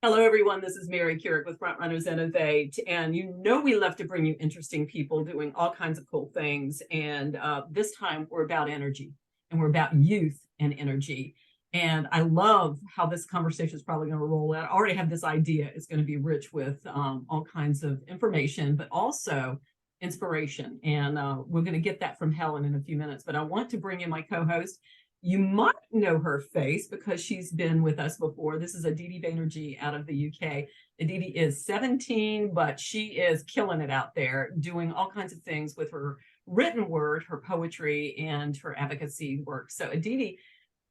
Hello, everyone. This is Mary Kurek with Frontrunners Innovate. And you know we love to bring you interesting people doing all kinds of cool things. And this time we're about energy and we're about youth and energy. And I love how this conversation is probably going to roll out. I already have this idea. It's going to be rich with all kinds of information, but also inspiration. And we're going to get that from Helen in a few minutes. But I want to bring in my co-host. You might know her face because she's been with us before. This is Aditi Banerjee out of the UK. Aditi is 17, but she is killing it out there, doing all kinds of things with her written word, her poetry, and her advocacy work. So Aditi,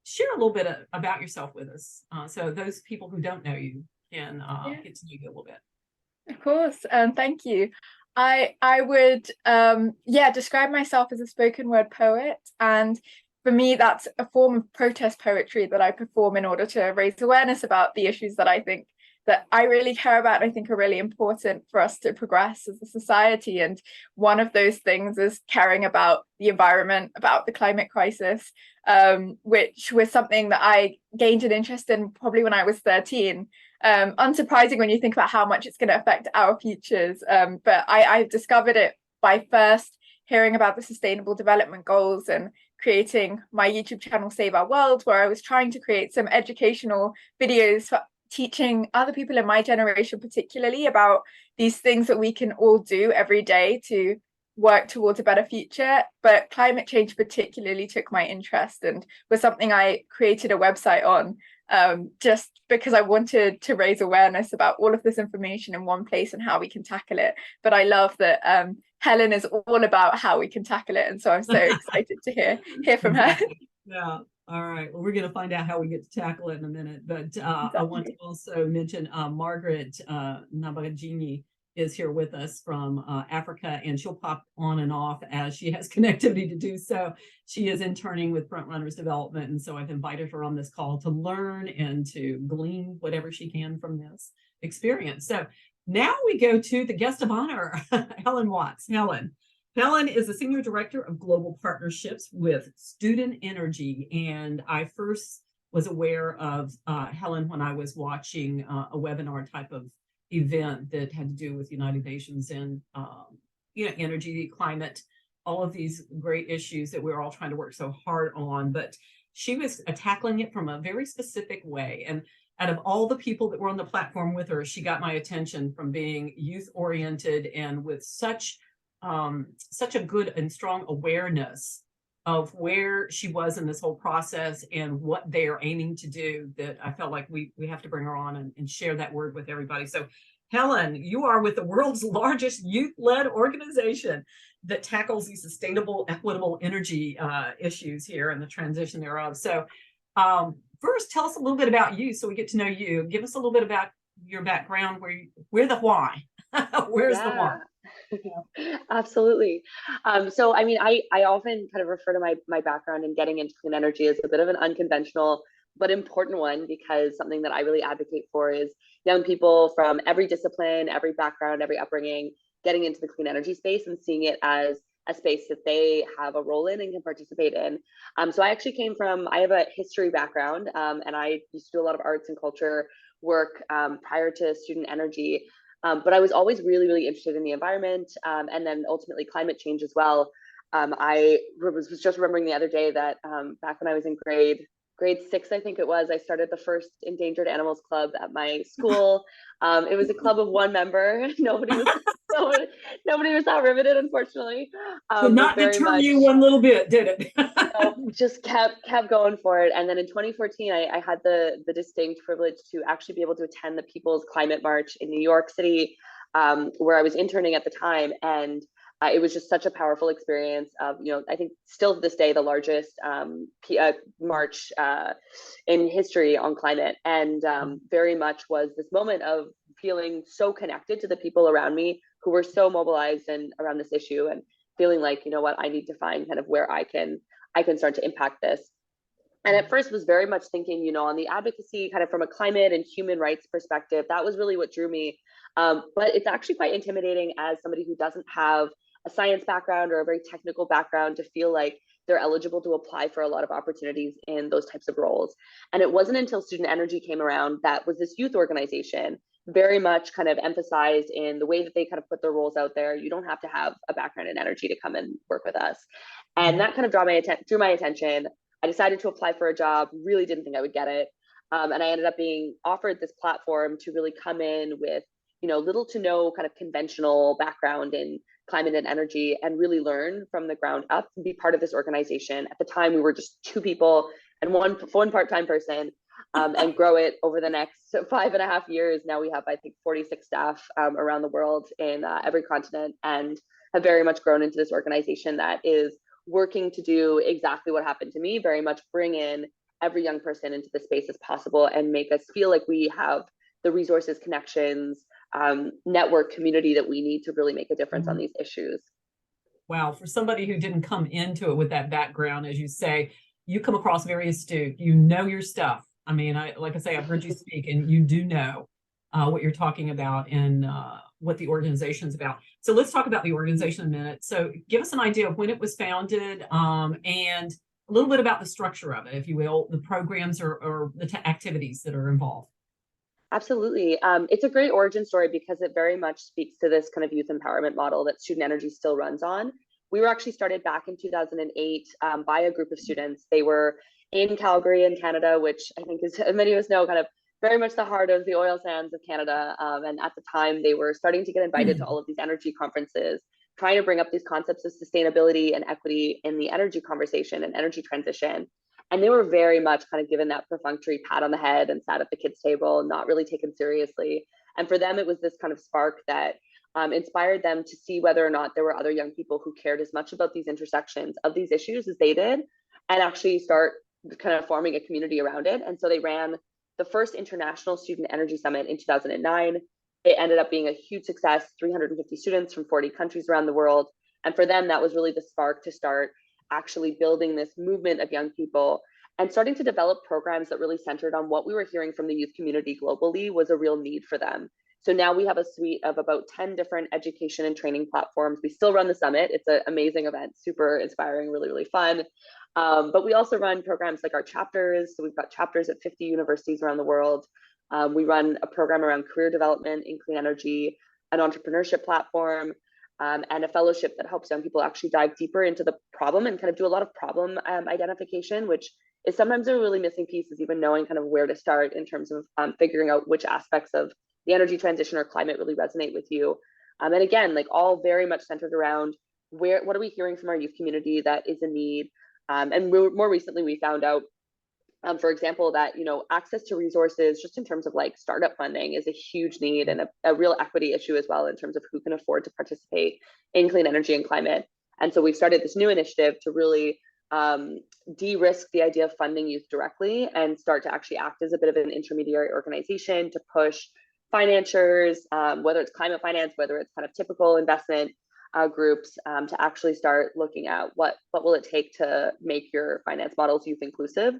share a little bit about yourself with us. So those people who don't know you can get to know you a little bit. Of course, thank you. I would describe myself as a spoken word poet, and for me, that's a form of protest poetry that I perform in order to raise awareness about the issues that I think that I really care about and I think are really important for us to progress as a society. And one of those things is caring about the environment, about the climate crisis, which was something that I gained an interest in probably when I was 13. Unsurprising when you think about how much it's going to affect our futures. But I discovered it by first hearing about the Sustainable Development Goals and creating my YouTube channel, Save Our World, where I was trying to create some educational videos for teaching other people in my generation, particularly about these things that we can all do every day to work towards a better future. But climate change particularly took my interest and was something I created a website on, just because I wanted to raise awareness about all of this information in one place and how we can tackle it. But I love that Helen is all about how we can tackle it, and so I'm so excited to hear from her. Yeah. All right. Well, we're going to find out how we get to tackle it in a minute. But exactly. I want to also mention Margaret Nabagenyi is here with us from Africa, and she'll pop on and off as she has connectivity to do so. She is interning with Frontrunners Development, and so I've invited her on this call to learn and to glean whatever she can from this experience. So now we go to the guest of honor, Helen Watts. Helen is the Senior Director of Global Partnerships with Student Energy, and I first was aware of Helen when I was watching a webinar type of event that had to do with United Nations and energy, climate, all of these great issues that we're all trying to work so hard on. But she was tackling it from a very specific way. And out of all the people that were on the platform with her, she got my attention from being youth-oriented and with such a good and strong awareness of where she was in this whole process and what they are aiming to do, that I felt like we have to bring her on and share that word with everybody. So Helen, you are with the world's largest youth-led organization that tackles these sustainable, equitable energy issues here and the transition thereof. So first, tell us a little bit about you so we get to know you. Give us a little bit about your background, where the why. Where's the why? Absolutely. So, I mean, I often kind of refer to my background in getting into clean energy as a bit of an unconventional but important one, because something that I really advocate for is young people from every discipline, every background, every upbringing, getting into the clean energy space and seeing it as a space that they have a role in and can participate in. So I actually I have a history background, and I used to do a lot of arts and culture work prior to student energy. But I was always really, really interested in the environment, and then ultimately climate change as well. I was just remembering the other day that back when I was in grade 6, I think it was, I started the first endangered animals club at my school. It was a club of one member. Nobody was that riveted, unfortunately. Did not deter you one little bit, did it? No, just kept going for it. And then in 2014, I had the distinct privilege to actually be able to attend the People's Climate March in New York City, where I was interning at the time. And it was just such a powerful experience of, I think still to this day, the largest march in history on climate. And very much was this moment of feeling so connected to the people around me who were so mobilized and around this issue, and feeling like, I need to find kind of where I can start to impact this. And at first was very much thinking, on the advocacy kind of from a climate and human rights perspective. That was really what drew me. But it's actually quite intimidating as somebody who doesn't have a science background or a very technical background to feel like they're eligible to apply for a lot of opportunities in those types of roles. And it wasn't until Student Energy came around that was this youth organization, very much kind of emphasized in the way that they kind of put their roles out there. You don't have to have a background in energy to come and work with us. And that kind of drew my attention. I decided to apply for a job, really didn't think I would get it. And I ended up being offered this platform to really come in with, little to no kind of conventional background in climate and energy, and really learn from the ground up and be part of this organization. At the time, we were just 2 people and one part-time person, and grow it over the next 5.5 years. Now we have, I think, 46 staff around the world in every continent, and have very much grown into this organization that is working to do exactly what happened to me, very much bring in every young person into the space as possible and make us feel like we have the resources, connections, network, community that we need to really make a difference on these issues. Wow, for somebody who didn't come into it with that background, as you say, you come across very astute. You know your stuff. I mean, like I say, I've heard you speak, and you do know what you're talking about and what the organization's about. So let's talk about the organization a minute. So give us an idea of when it was founded, and a little bit about the structure of it, if you will, the programs or the activities that are involved. Absolutely. It's a great origin story because it very much speaks to this kind of youth empowerment model that Student Energy still runs on. We were actually started back in 2008 by a group of students. They were in Calgary in Canada, which I think is, many of us know, kind of very much the heart of the oil sands of Canada. And at the time, they were starting to get invited to all of these energy conferences, trying to bring up these concepts of sustainability and equity in the energy conversation and energy transition. And they were very much kind of given that perfunctory pat on the head and sat at the kids' table, not really taken seriously. And for them, it was this kind of spark that inspired them to see whether or not there were other young people who cared as much about these intersections of these issues as they did, and actually start kind of forming a community around it. And so they ran the first International Student Energy Summit in 2009. It ended up being a huge success, 350 students from 40 countries around the world. And for them, that was really the spark to start actually building this movement of young people and starting to develop programs that really centered on what we were hearing from the youth community globally was a real need for them. So now we have a suite of about 10 different education and training platforms. We still run the summit. It's an amazing event, super inspiring, really, really fun. But we also run programs like our chapters. So we've got chapters at 50 universities around the world. We run a program around career development in clean energy, an entrepreneurship platform, and a fellowship that helps young people actually dive deeper into the problem and kind of do a lot of problem identification, which is sometimes a really missing piece, is even knowing kind of where to start in terms of figuring out which aspects of the energy transition or climate really resonate with you. And again, like all very much centered around what are we hearing from our youth community that is a need. And more recently, we found out, for example, that access to resources, just in terms of like startup funding, is a huge need and a real equity issue as well in terms of who can afford to participate in clean energy and climate. And so we've started this new initiative to really de-risk the idea of funding youth directly and start to actually act as a bit of an intermediary organization to push financiers, whether it's climate finance, whether it's kind of typical investment groups, to actually start looking at what will it take to make your finance models youth inclusive.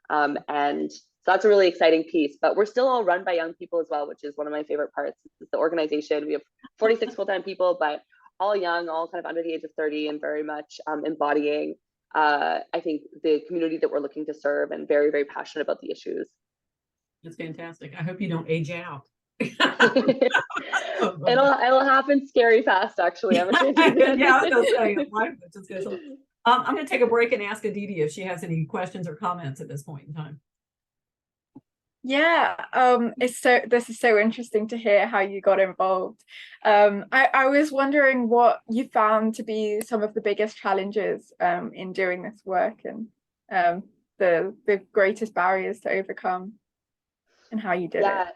And so that's a really exciting piece, but we're still all run by young people as well, which is one of my favorite parts. It's the organization. We have 46 full-time people, but all young, all kind of under the age of 30, and very much embodying, I think, the community that we're looking to serve, and very, very passionate about the issues. That's fantastic. I hope you don't age out. It'll happen scary fast, actually. I'm I'm going to take a break and ask Aditi if she has any questions or comments at this point in time. Yeah, this is so interesting to hear how you got involved. I was wondering what you found to be some of the biggest challenges in doing this work, and the greatest barriers to overcome, and how you did it.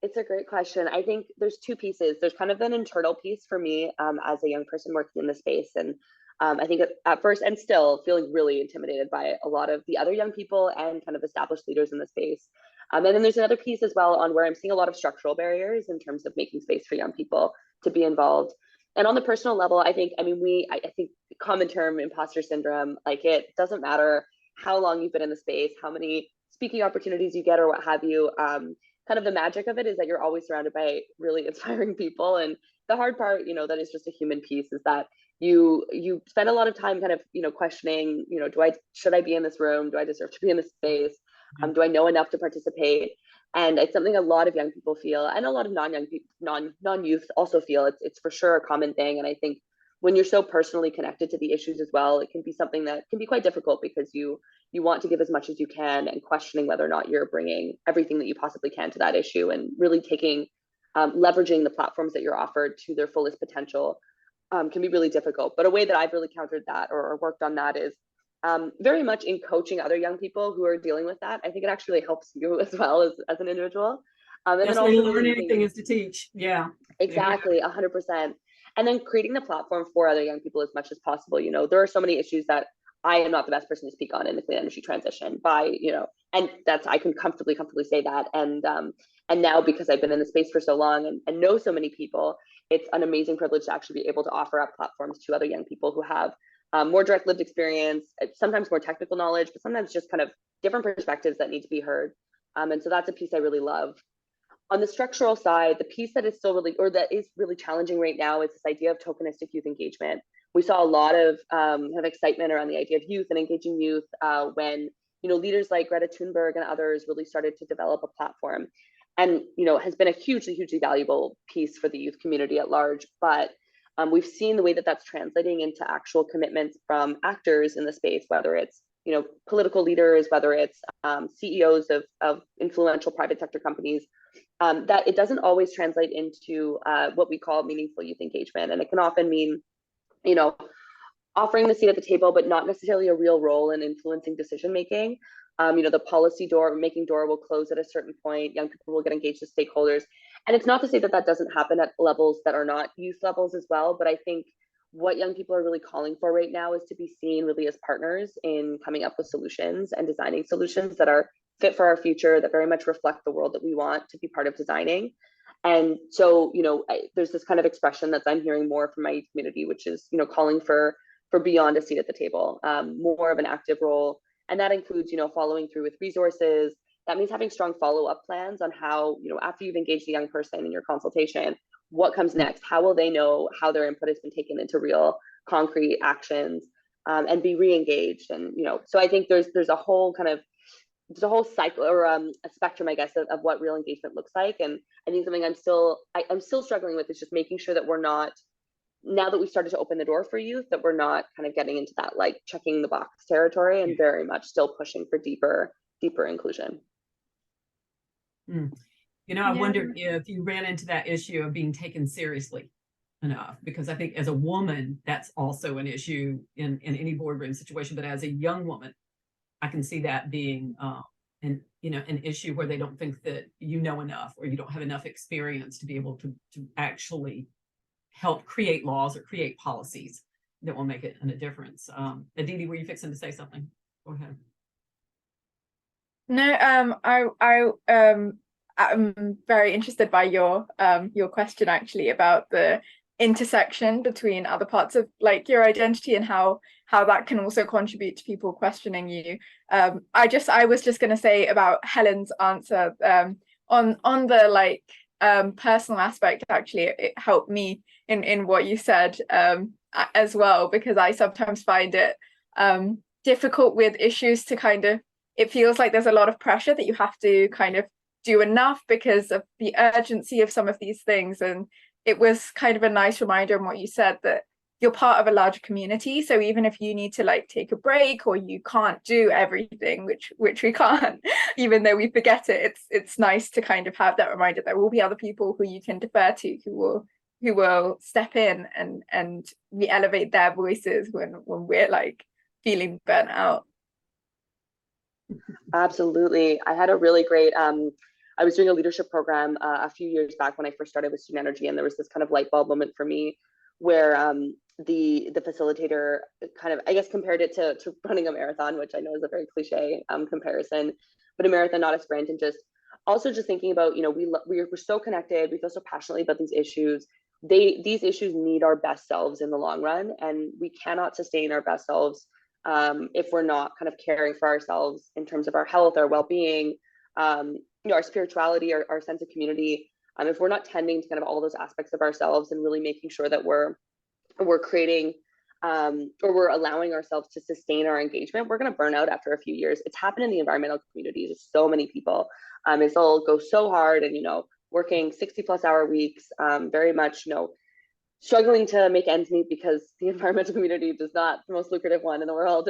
It's a great question. I think there's two pieces. There's kind of an internal piece for me as a young person working in the space, and I think at first, and still, feeling really intimidated by a lot of the other young people and kind of established leaders in the space. And then there's another piece as well on where I'm seeing a lot of structural barriers in terms of making space for young people to be involved. And on the personal level, I think the common term, imposter syndrome, like, it doesn't matter how long you've been in the space, how many speaking opportunities you get or what have you. Kind of the magic of it is that you're always surrounded by really inspiring people. And the hard part, that is just a human piece, is that you spend a lot of time kind of, questioning, should I be in this room? Do I deserve to be in this space? Do I know enough to participate? And it's something a lot of young people feel, and a lot of non-young people, non-youth also feel. It's for sure a common thing. And I think when you're so personally connected to the issues as well, it can be something that can be quite difficult, because you want to give as much as you can, and questioning whether or not you're bringing everything that you possibly can to that issue, and really leveraging the platforms that you're offered to their fullest potential, can be really difficult. But a way that I've really countered that, or worked on that, is very much in coaching other young people who are dealing with that. I think it actually really helps you as well as an individual. And Best then way to also learn really anything is to teach. Yeah. exactly, 100%. And then creating the platform for other young people as much as possible. There are so many issues that I am not the best person to speak on in the clean energy transition, and I can comfortably say that. And now, because I've been in the space for so long and know so many people, it's an amazing privilege to actually be able to offer up platforms to other young people who have more direct lived experience, sometimes more technical knowledge, but sometimes just kind of different perspectives that need to be heard. And so that's a piece I really love. On the structural side, the piece that is that is really challenging right now is this idea of tokenistic youth engagement. We saw a lot of kind of excitement around the idea of youth and engaging youth when leaders like Greta Thunberg and others really started to develop a platform, and has been a hugely valuable piece for the youth community at large. But we've seen the way that that's translating into actual commitments from actors in the space, whether it's political leaders, whether it's CEOs of influential private sector companies, that it doesn't always translate into what we call meaningful youth engagement. And it can often mean, offering the seat at the table, but not necessarily a real role in influencing decision making. The policy making door will close at a certain point. Young people will get engaged with stakeholders. And it's not to say that that doesn't happen at levels that are not youth levels as well, but I think what young people are really calling for right now is to be seen really as partners in coming up with solutions and designing solutions that are fit for our future, that very much reflect the world that we want to be part of designing. And so, there's this kind of expression that I'm hearing more from my youth community, which is, calling for beyond a seat at the table, more of an active role. And that includes, following through with resources. That means having strong follow-up plans on how, after you've engaged the young person in your consultation, what comes next? How will they know how their input has been taken into real concrete actions, and be re-engaged? And, so I think there's a whole cycle, or a spectrum, I guess, of what real engagement looks like. And I think something I'm still struggling with is just making sure that we're not, now that we've started to open the door for youth, that we're not kind of getting into that like checking the box territory, and very much still pushing for deeper inclusion. I wondered if you ran into that issue of being taken seriously enough, because I think as a woman, that's also an issue in any boardroom situation. But as a young woman, I can see that being an issue where they don't think that you know enough, or you don't have enough experience to be able to actually help create laws or create policies that will make it a difference. Aditi, were you fixing to say something? Go ahead. No, I'm very interested by your question, actually, about the intersection between other parts of like your identity and how that can also contribute to people questioning you. I was just going to say about Helen's answer on the personal aspect. Actually, it helped me in what you said as well, because I sometimes find it difficult with issues to kind of, it feels like there's a lot of pressure that you have to kind of do enough because of the urgency of some of these things. And it was kind of a nice reminder in what you said, that you're part of a larger community. So even if you need to like take a break, or you can't do everything, which we can't, even though we forget it, it's nice to kind of have that reminder that there will be other people who you can defer to, who will step in and we elevate their voices when we're like feeling burnt out. Absolutely. I had a really great, I was doing a leadership program a few years back when I first started with student energy, and there was this kind of light bulb moment for me where the facilitator kind of, I guess, compared it to running a marathon, which I know is a very cliche comparison, but a marathon, not a sprint. And just thinking about, we're so connected, we feel so passionately about these issues. These issues need our best selves in the long run, and we cannot sustain our best selves if we're not kind of caring for ourselves in terms of our health, our well-being, our spirituality, our sense of community. If we're not tending to kind of all those aspects of ourselves and really making sure that we're creating or we're allowing ourselves to sustain our engagement, we're going to burn out after a few years. It's happened in the environmental communities with so many people. They'll go so hard and, working 60+ hour weeks, very much, struggling to make ends meet because the environmental community is not the most lucrative one in the world,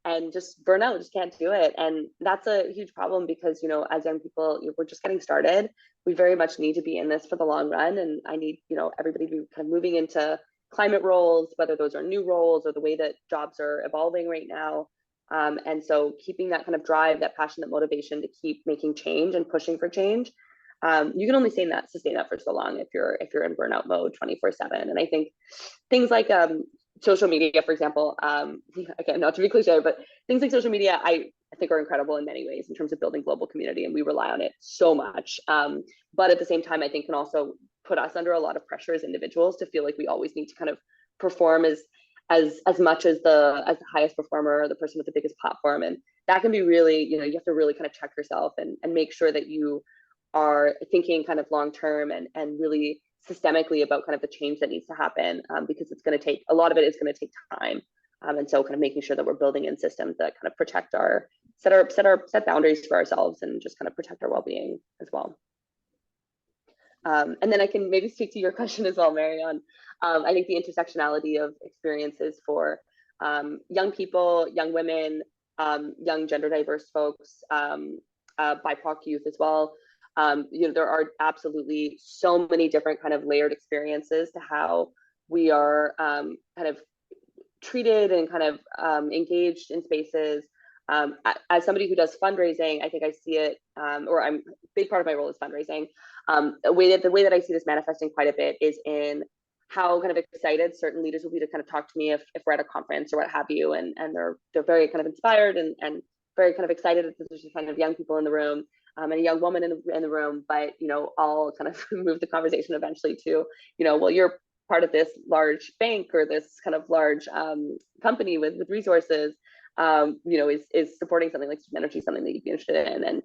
and just burn out, just can't do it. And that's a huge problem because, as young people, we're just getting started. We very much need to be in this for the long run. And I need, everybody to be kind of moving into climate roles, whether those are new roles or the way that jobs are evolving right now. And so keeping that kind of drive, that passion, that motivation to keep making change and pushing for change. You can only sustain that for so long if you're in burnout mode 24/7. And I think things like social media, for example, again, not to be cliche, but things like social media, I think are incredible in many ways in terms of building global community, and we rely on it so much. But at the same time, I think can also put us under a lot of pressure as individuals to feel like we always need to kind of perform as much as the highest performer, or the person with the biggest platform. And that can be really, you have to really kind of check yourself and make sure that you are thinking kind of long term and really systemically about kind of the change that needs to happen, because it's going to take a lot of it is going to take time, and so kind of making sure that we're building in systems that kind of protect set boundaries for ourselves and just kind of protect our well-being as well. And then I can maybe speak to your question as well, Mary, on I think the intersectionality of experiences for young people, young women, young gender diverse folks, BIPOC youth as well. There are absolutely so many different kind of layered experiences to how we are kind of treated and kind of engaged in spaces. As somebody who does fundraising, I think I see it, or a big part of my role is fundraising. The way that I see this manifesting quite a bit is in how kind of excited certain leaders will be to kind of talk to me if we're at a conference or what have you, and they're very kind of inspired and very kind of excited that there's kind of young people in the room. And a young woman in the room, but I'll kind of move the conversation eventually to, well, you're part of this large bank or this kind of large company with resources, is supporting something like student energy, something that you'd be interested in. And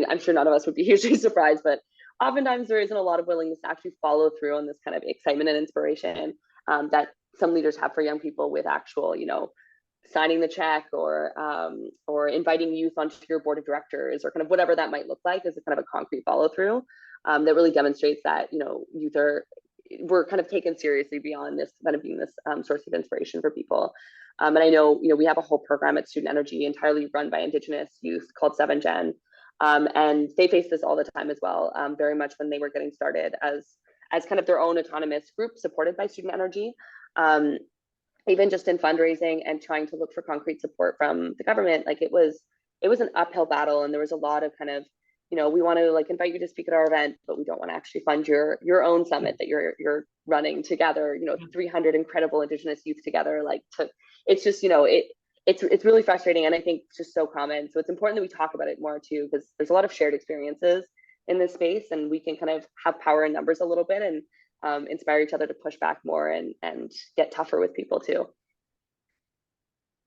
I'm sure none of us would be hugely surprised, but oftentimes there isn't a lot of willingness to actually follow through on this kind of excitement and inspiration that some leaders have for young people with actual, signing the check or inviting youth onto your board of directors or kind of whatever that might look like as a kind of a concrete follow through that really demonstrates that youth we're kind of taken seriously beyond this kind of being this source of inspiration for people. And I know we have a whole program at Student Energy entirely run by Indigenous youth called 7 Gen, and they face this all the time as well. Very much when they were getting started as kind of their own autonomous group supported by Student Energy. Even just in fundraising and trying to look for concrete support from the government, like it was an uphill battle, and there was a lot of kind of, we want to like invite you to speak at our event, but we don't want to actually fund your own summit that you're running together. 300 incredible Indigenous youth together. It's just it's really frustrating, and I think it's just so common. So it's important that we talk about it more too, because there's a lot of shared experiences in this space, and we can kind of have power in numbers a little bit and inspire each other to push back more and get tougher with people too.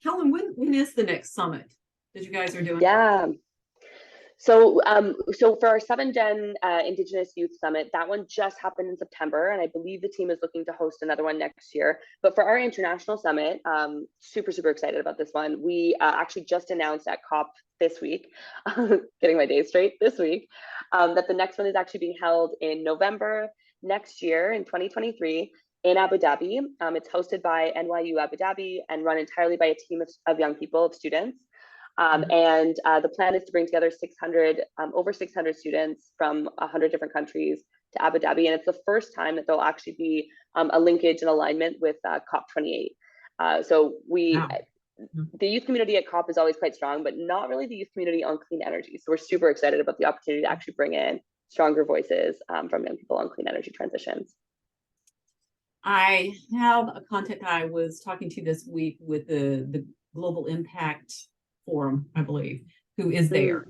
Helen, when is the next summit that you guys are doing? Yeah. So for our 7 Gen Indigenous Youth Summit, that one just happened in September, and I believe the team is looking to host another one next year. But for our international summit, super, super excited about this one. We actually just announced at COP this week, getting my days straight this week, that the next one is actually being held in November next year in 2023 in Abu Dhabi. It's hosted by NYU Abu Dhabi and run entirely by a team of young people, of students. And the plan is to bring together over 600 students from 100 different countries to Abu Dhabi. And it's the first time that there'll actually be a linkage and alignment with COP28. So the youth community at COP is always quite strong, but not really the youth community on clean energy. So we're super excited about the opportunity to actually bring in stronger voices from young people on clean energy transitions. I have a contact I was talking to this week with the Global Impact Forum, I believe, who is there.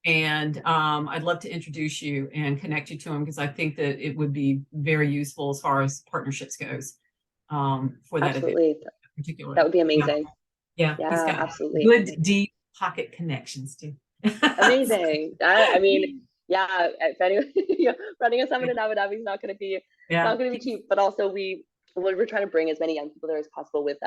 And I'd love to introduce you and connect you to him, because I think that it would be very useful as far as partnerships goes for that Absolutely. event in particular. That would be amazing. Yeah, yeah, he's got absolutely. Good deep pocket connections too. Amazing. I mean, yeah, if anyone, running a summit in Abu Dhabi is not going to be cheap, but also we we're trying to bring as many young people there as possible with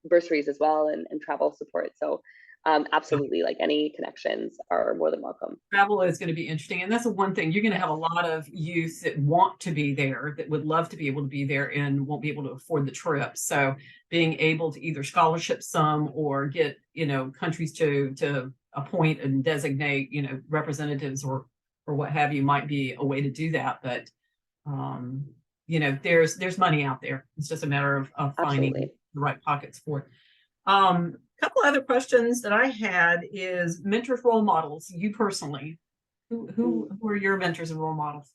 bursaries as well, and travel support. So absolutely, like any connections are more than welcome. Travel is going to be interesting. And that's the one thing, you're going to have a lot of youth that want to be there, that would love to be able to be there and won't be able to afford the trip. So being able to either scholarship some or get, countries to appoint and designate, representatives or what have you might be a way to do that. But, there's money out there. It's just a matter of finding Absolutely. the right pockets for it. Couple other questions that I had is mentors, role models. You personally, who are your mentors and role models?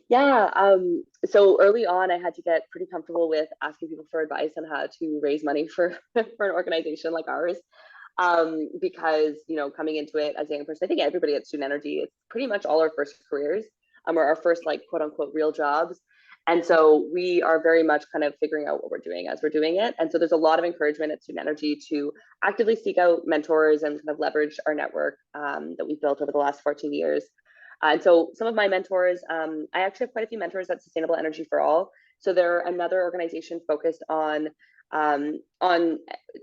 Yeah. So early on, I had to get pretty comfortable with asking people for advice on how to raise money for for an organization like ours. Because coming into it as a young person, I think everybody at Student Energy, it's pretty much all our first careers, or our first like quote unquote real jobs. And so we are very much kind of figuring out what we're doing as we're doing it. And so there's a lot of encouragement at Student Energy to actively seek out mentors and kind of leverage our network that we've built over the last 14 years. And so some of my mentors, I actually have quite a few mentors at Sustainable Energy for All. So they're another organization focused on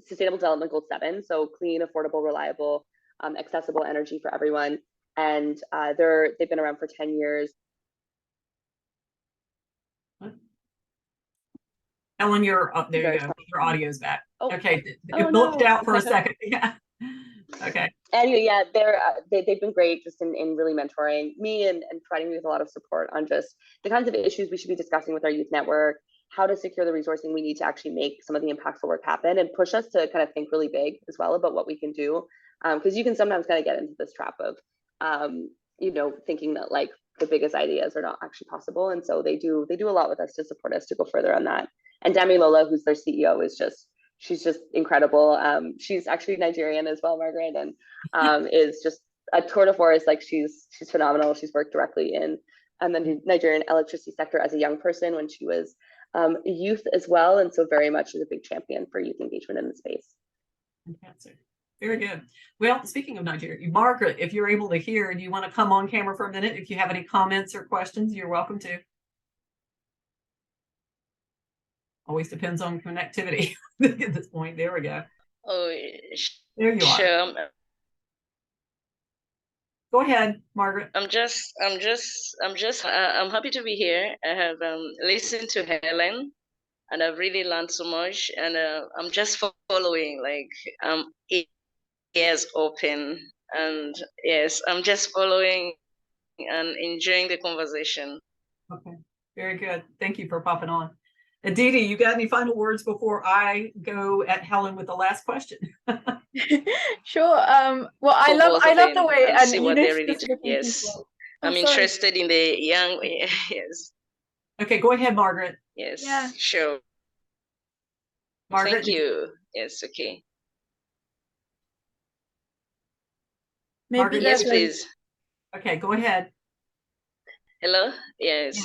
Sustainable Development Goal 7, so clean, affordable, reliable, accessible energy for everyone. And they've been around for 10 years. Ellen, you're up. There you go. Your audio's back. Oh. Okay, Oh, it blipped no. out for a second. Yeah. Okay. Anyway, yeah, they've been great just in really mentoring me and providing me with a lot of support on just the kinds of issues we should be discussing with our youth network, how to secure the resourcing we need to actually make some of the impactful work happen, and push us to kind of think really big as well about what we can do. Because you can sometimes kind of get into this trap of, thinking that like the biggest ideas are not actually possible. And so they do a lot with us to support us to go further on that. And Dami Lola, who's their CEO, she's just incredible. She's actually Nigerian as well, Margaret, and is just a tour de force. Like she's phenomenal. She's worked directly in the Nigerian electricity sector as a young person when she was a youth as well, and so very much is a big champion for youth engagement in the space. Fantastic. Very good. Well, speaking of Nigeria, Margaret, if you're able to hear and you want to come on camera for a minute, if you have any comments or questions, you're welcome to. Always depends on connectivity at this point. There we go. Oh, there you are. Sure. Go ahead, Margaret. I'm happy to be here. I have listened to Helen, and I've really learned so much. And I'm just following, like ears open, and yes, I'm just following and enjoying the conversation. Okay, very good. Thank you for popping on. Aditi, you got any final words before I go at Helen with the last question? Sure. Well, I love the way and see what they're really yes. People. I'm interested in the young. Yes. Okay, go ahead, Margaret. Yes. Yeah. Sure. Margaret, thank you. Yes. Okay. Maybe Margaret, yes, please. Okay, go ahead. Hello. Yes.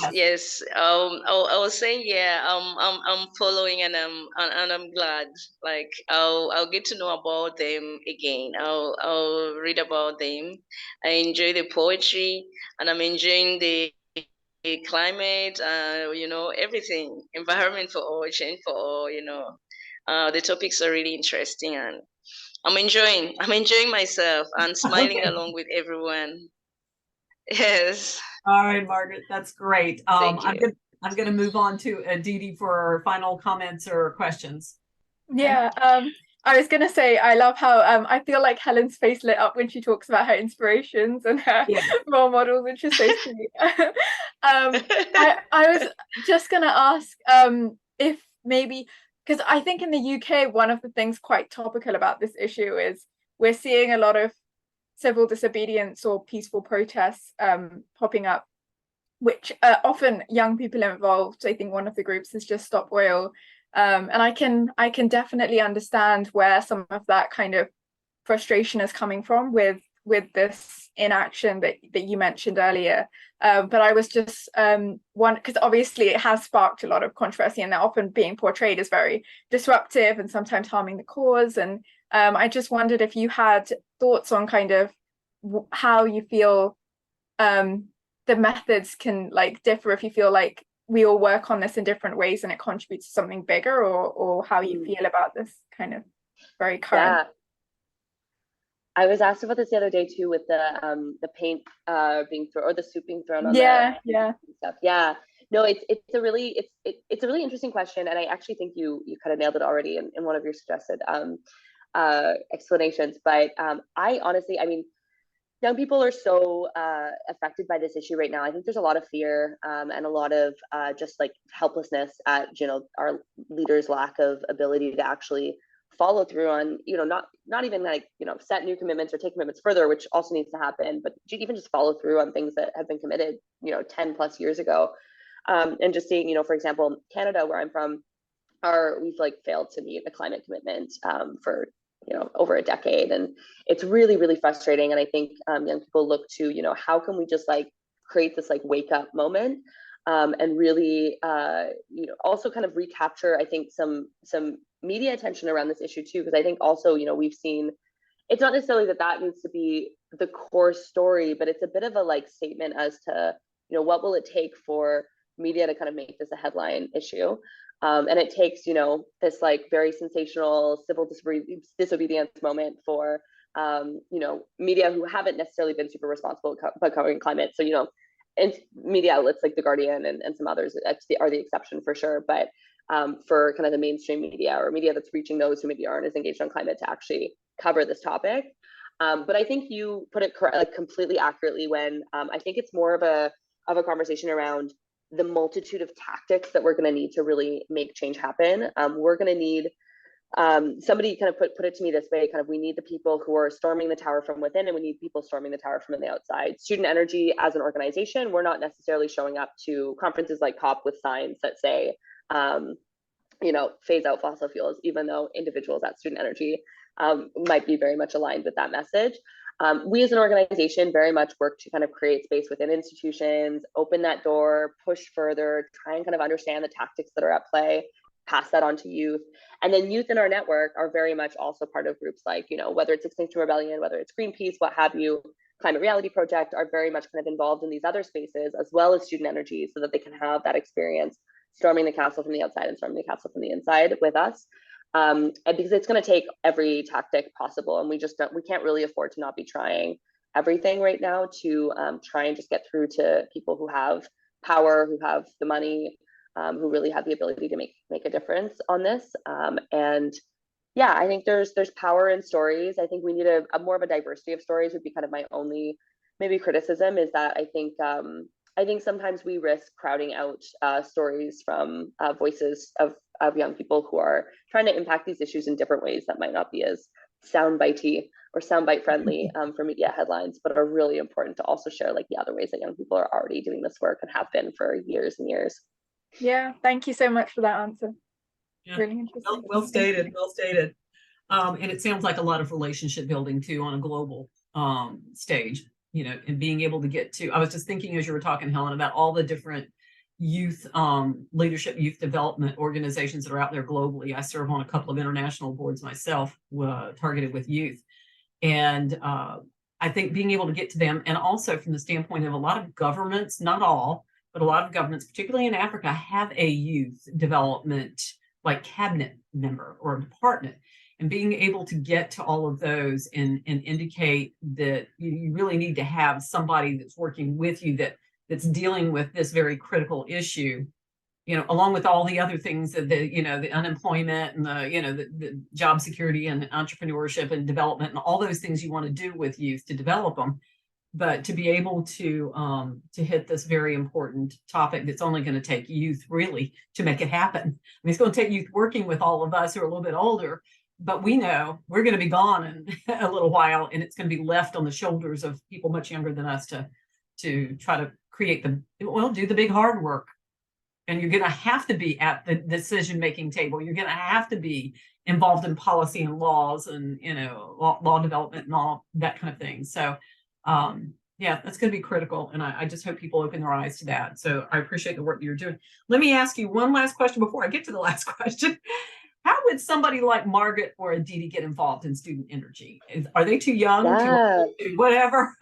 I was saying, yeah. I'm following, and I'm glad. Like, I'll get to know about them again. I'll read about them. I enjoy the poetry, and I'm enjoying the climate. Everything, environment for all, change for all. The topics are really interesting, and I'm enjoying myself and smiling along with everyone. Yes. All right, Margaret, that's great. Thank you. I'm going to move on to Aditi for final comments or questions. Yeah, I was going to say, I love how I feel like Helen's face lit up when she talks about her inspirations and her role models, which is so sweet. I was just going to ask if maybe, because I think in the UK, one of the things quite topical about this issue is we're seeing a lot of civil disobedience or peaceful protests popping up, which often young people involved. I think one of the groups is Just Stop Oil, and I can definitely understand where some of that kind of frustration is coming from with this inaction that you mentioned earlier. But I was just because obviously it has sparked a lot of controversy, and they're often being portrayed as very disruptive and sometimes harming the cause. And I just wondered if you had thoughts on kind of how you feel the methods can like differ, if you feel like we all work on this in different ways and it contributes to something bigger, or how you feel about this kind of very current. Yeah. I was asked about this the other day too, with the paint being thrown, or the soup being thrown on yeah stuff. Yeah, no, it's a really interesting question, and I actually think you kind of nailed it already in one of your suggested explanations. But I honestly, I mean, young people are so affected by this issue right now. I think there's a lot of fear and a lot of just like helplessness at our leaders' lack of ability to actually follow through on, not even like, set new commitments or take commitments further, which also needs to happen, but even just follow through on things that have been committed, 10 plus years ago. And just seeing, for example, Canada, where I'm from, we've like failed to meet a climate commitment for, over a decade. And it's really, really frustrating. And I think young people look to, how can we just like create this like wake up moment and really, also kind of recapture, I think, some media attention around this issue too, because I think also, we've seen, it's not necessarily that needs to be the core story, but it's a bit of a like statement as to, what will it take for media to kind of make this a headline issue. And it takes, this like very sensational civil disobedience moment for, media who haven't necessarily been super responsible about covering climate. So, and media outlets like The Guardian and some others are the exception for sure. But for kind of the mainstream media or media that's reaching those who maybe aren't as engaged on climate to actually cover this topic. But I think you put it completely accurately when I think it's more of a conversation around the multitude of tactics that we're going to need to really make change happen. We're going to need, somebody kind of put it to me this way, kind of, we need the people who are storming the tower from within, and we need people storming the tower from the outside. Student Energy as an organization, we're not necessarily showing up to conferences like COP with signs that say, phase out fossil fuels, even though individuals at Student Energy might be very much aligned with that message. We as an organization very much work to kind of create space within institutions, open that door, push further, try and kind of understand the tactics that are at play, pass that on to youth. And then youth in our network are very much also part of groups like, whether it's Extinction Rebellion, whether it's Greenpeace, what have you, Climate Reality Project, are very much kind of involved in these other spaces, as well as Student Energy, so that they can have that experience storming the castle from the outside and storming the castle from the inside with us. And because it's going to take every tactic possible, and we can't really afford to not be trying everything right now to try and just get through to people who have power, who have the money, who really have the ability to make a difference on this. And yeah, I think there's power in stories. I think we need a more of a diversity of stories would be kind of my only maybe criticism, is that I think sometimes we risk crowding out stories from voices of young people who are trying to impact these issues in different ways that might not be as soundbitey or soundbite friendly for media headlines, but are really important to also share like the other ways that young people are already doing this work and have been for years and years. Yeah, thank you so much for that answer. Yeah. Really interesting. Well stated, well stated. And it sounds like a lot of relationship building too on a global stage, and being able to get to, I was just thinking as you were talking, Helen, about all the different youth leadership, youth development organizations that are out there globally. I serve on a couple of international boards myself, targeted with youth. And I think being able to get to them, and also from the standpoint of a lot of governments, not all, but a lot of governments, particularly in Africa, have a youth development like cabinet member or department. And being able to get to all of those and indicate that you really need to have somebody that's working with you that's dealing with this very critical issue, along with all the other things that the unemployment and the job security and entrepreneurship and development and all those things you want to do with youth to develop them. But to be able to hit this very important topic that's only going to take youth really to make it happen. I mean, it's going to take youth working with all of us who are a little bit older, but we know we're going to be gone in a little while, and it's going to be left on the shoulders of people much younger than us to try to create do the big hard work. And you're going to have to be at the decision-making table. You're going to have to be involved in policy and laws and, law development and all that kind of thing. So, yeah, that's going to be critical. And I just hope people open their eyes to that. So I appreciate the work that you're doing. Let me ask you one last question before I get to the last question. How would somebody like Margaret or Aditi get involved in student energy? Are they too young, Yeah. too old, whatever?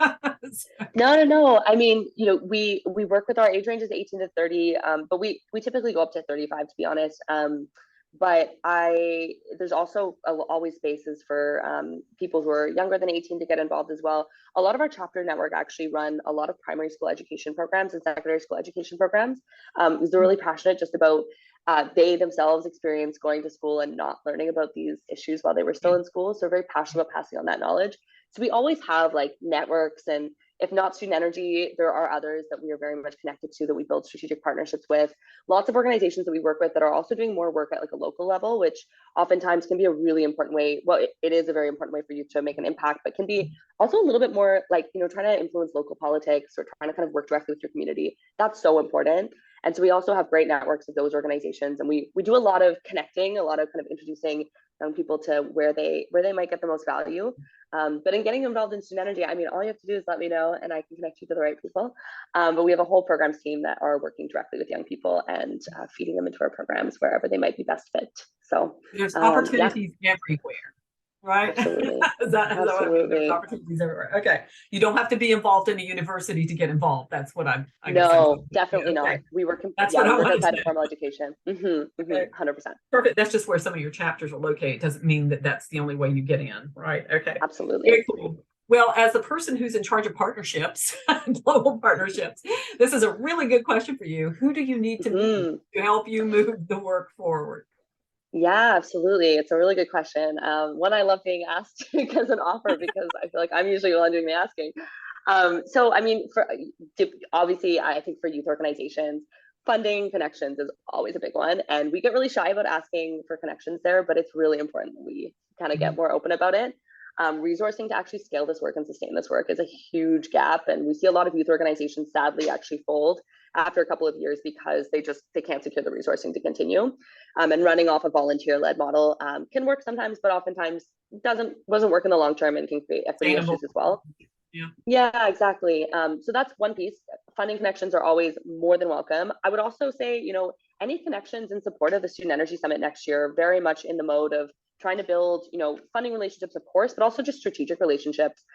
No. I mean, we work with our age ranges 18 to 30, but we typically go up to 35, to be honest. But there's also always spaces for people who are younger than 18 to get involved as well. A lot of our chapter network actually run a lot of primary school education programs and secondary school education programs. Because they're really passionate just about they themselves experience going to school and not learning about these issues while they were still in school. So they're very passionate about passing on that knowledge. So we always have like networks, and if not student energy, there are others that we are very much connected to that we build strategic partnerships with. Lots of organizations that we work with that are also doing more work at like a local level, which oftentimes can be a really important way. Well, it is a very important way for you to make an impact, but can be also a little bit more like, trying to influence local politics or trying to kind of work directly with your community. That's so important. And so we also have great networks of those organizations, and we do a lot of connecting, a lot of kind of introducing young people to where they might get the most value. But in getting involved in student energy, I mean, all you have to do is let me know and I can connect you to the right people. But we have a whole programs team that are working directly with young people and feeding them into our programs wherever they might be best fit. So there's opportunities everywhere. Right? Absolutely. Is that what I mean? There's opportunities everywhere. Okay. You don't have to be involved in a university to get involved. That's what I No, definitely okay. not. We work That's what I work wanted outside to of formal education. 100%. Perfect. That's just where some of your chapters are located. It doesn't mean that that's the only way you get in, right? Okay. Absolutely. Very cool. Well, as the person who's in charge of partnerships, global partnerships, this is a really good question for you. Who do you need to meet to help you move the work forward? Yeah, absolutely. It's a really good question. One I love being asked as an offer, because I feel like I'm usually the one doing the asking. So, I mean, obviously, I think for youth organizations, funding connections is always a big one. And we get really shy about asking for connections there, but it's really important that we kind of get more open about it. Resourcing to actually scale this work and sustain this work is a huge gap. And we see a lot of youth organizations sadly actually fold after a couple of years because they can't secure the resourcing to continue. And running off a volunteer-led model can work sometimes, but oftentimes doesn't work in the long term and can create equity issues as well. Yeah, exactly. So that's one piece. Funding connections are always more than welcome. I would also say, any connections in support of the Student Energy Summit next year, very much in the mode of trying to build, funding relationships, of course, but also just strategic relationships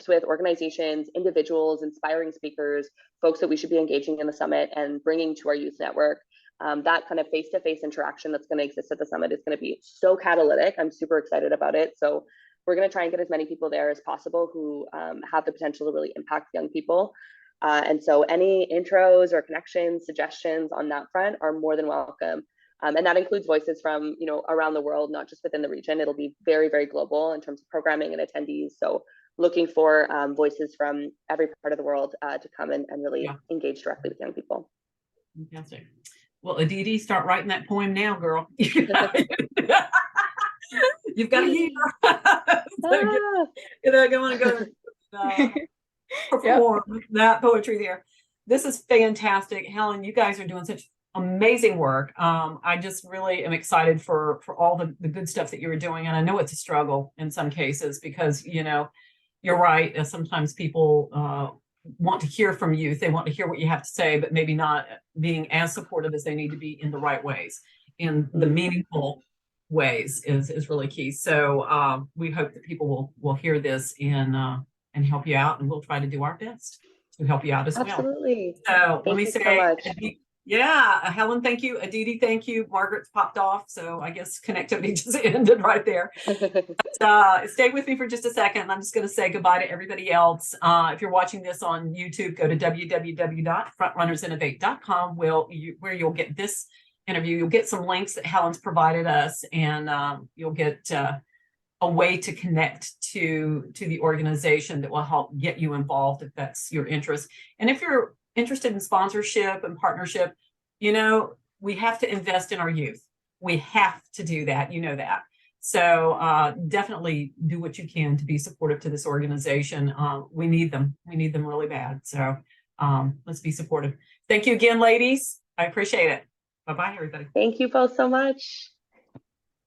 with organizations, individuals, inspiring speakers, folks that we should be engaging in the summit and bringing to our youth network. That kind of face-to-face interaction that's going to exist at the summit is going to be so catalytic. I'm super excited about it. So we're going to try and get as many people there as possible who have the potential to really impact young people. And so any intros or connections, suggestions on that front are more than welcome. And that includes voices from, around the world, not just within the region. It'll be very, very global in terms of programming and attendees. So looking for voices from every part of the world to come and really engage directly with young people. Fantastic. Well, Aditi, start writing that poem now, girl. You've got a year. Go perform that poetry there. This is fantastic. Helen, you guys are doing such amazing work. I just really am excited for all the good stuff that you're doing. And I know it's a struggle in some cases because, you're right. Sometimes people want to hear from youth. They want to hear what you have to say, but maybe not being as supportive as they need to be in the right ways. In the meaningful ways is really key. So we hope that people will hear this and help you out, and we'll try to do our best to help you out as well. Absolutely. So let me say, so much. Helen, thank you. Aditi, thank you. Margaret's popped off, so I guess connectivity just ended right there. Stay with me for just a second. I'm just going to say goodbye to everybody else. If you're watching this on YouTube, go to www.frontrunnersinnovate.com where you'll get this interview. You'll get some links that Helen's provided us, and you'll get a way to connect to the organization that will help get you involved if that's your interest. And if you're interested in sponsorship and partnership, we have to invest in our youth. We have to do that, that. So definitely do what you can to be supportive to this organization. We need them. We need them really bad. So let's be supportive. Thank you again, ladies. I appreciate it. Bye-bye, everybody. Thank you both so much.